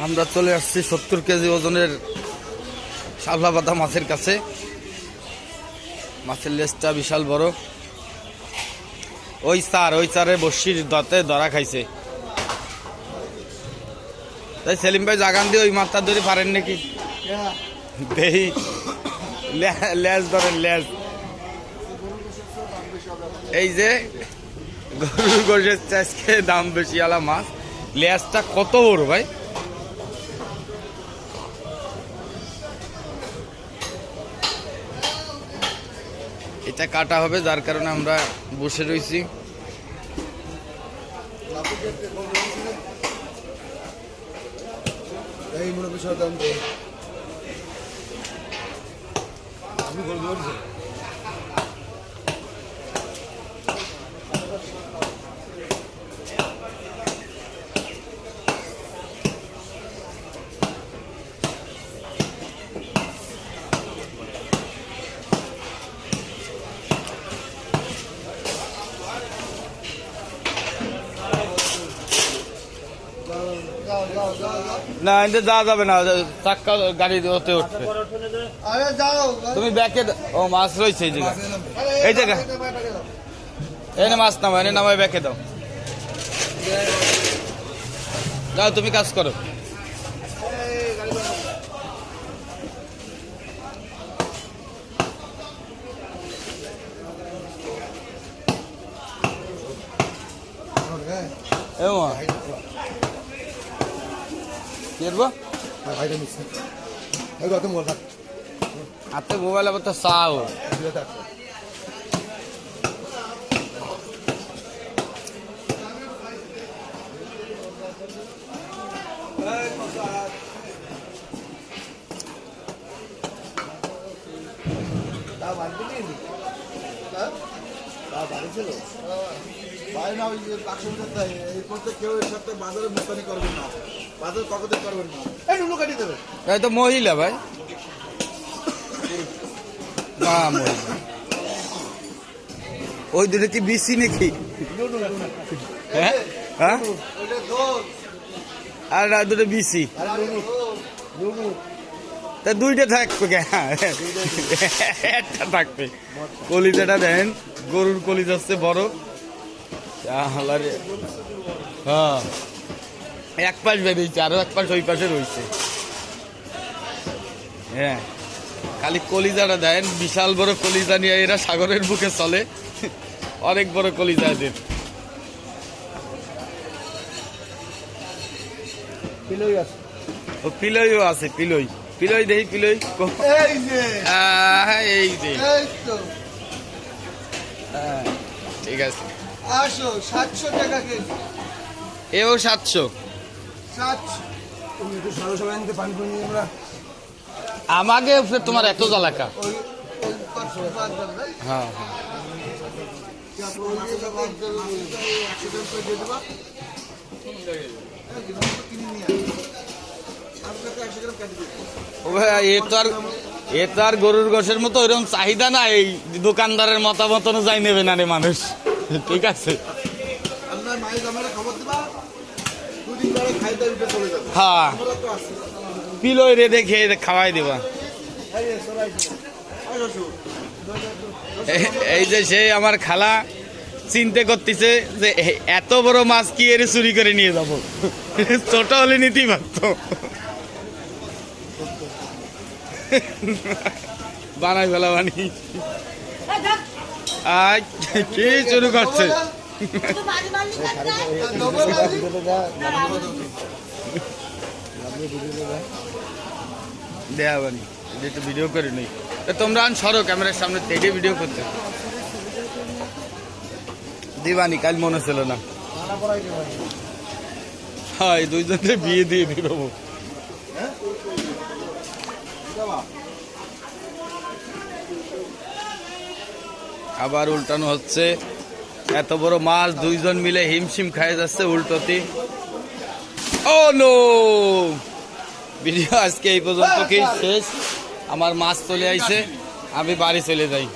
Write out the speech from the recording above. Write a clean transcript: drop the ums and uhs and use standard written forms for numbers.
আমরা চলে আসছি 70 কেজি ওজনের শাপলা পাতা মাছের কাছে। মাছের লেজটা বিশাল বড়। ওই চারে বসির দাঁতে ধরা খাইছে। তাই সেলিম ভাই জাগান দিয়ে ওই মাছটা ধরে পারেন নাকি? দেই লেজ ধরেন, লেজ। এই যে গরুর গোশের আজকে দাম বেশি আলা মাছ, লেজটা কত বড় ভাই! এটা কাটা হবে, যার কারণে আমরা বসে রয়েছি। না এতে যাওয়া যাবে না, চাক্কা গাড়ি ওতে উঠবে। তুমি ব্যাকে ও মাছ রয়েছে এই জায়গা, এই জায়গা এনে মাছ নামাও, এনে নামাই ব্যাকে দাও। যাও তুমি কাজ করো। হাতে মোবাইল আবার তো চাও। তো মহিলা ভাই, না মহিলা। ওই দুটো কি বিসি নাকি? হ্যাঁ হ্যাঁ, আর দুটো বিসি। তা দুইটা থাকবে, একটা থাকবে। কলিজাটা দেন, গরুর কলিজা হচ্ছে বড়। হ্যাঁ, এক পাশ বেরিয়েছে, আরো এক পাশ ওই পাশে রয়েছে। হ্যাঁ, খালি কলিজাটা দেন, বিশাল বড় কলিজা নিয়ে এরা সাগরের বুকে চলে। অনেক বড় কলিজা এদের। ও পিলইও আছে, পিলই পিলই দেখি, পিলই এই যে ঠিক আছে। 700 টাকা কেজি, এও 700। আমাকে তোমার এত জ্বালাকা। হ্যাঁ হ্যাঁ, এ তো আর গরুর গোশের মতো ওইরকম চাহিদা না। এই দোকানদারের মতামত অনুযায়ী নেবে না রে মানুষ। ঠিক আছে, হ্যাঁ পিলই রে দেখে খাওয়াই দেবা। এই যে সেই আমার খালা চিন্তা করতেছে যে এত বড় মাছ কি এর চুরি করে নিয়ে যাবো, ছোট হলে নিতেই পারতো। বানাই ফেলা বানি কি শুরু করছে। দেয়া বানি একটু ভিডিও করে নি, তোমরা আন সরো ক্যামেরার সামনে থেকে ভিডিও করতে দিবানি। কাল মনে ছিল না। হ্যাঁ, দুইজনের বিয়ে দিয়ে দিব। আবার উল্টানো হচ্ছে। এত বড় মাছ দুইজন মিলে হিমশিম খায় যাচ্ছে উল্টোতে। ও নো, ভিডিও আজকে এই পর্যন্ত কি শেষ। আমার মাছ চলে আইছে, আমি বাড়ি চলে যাই।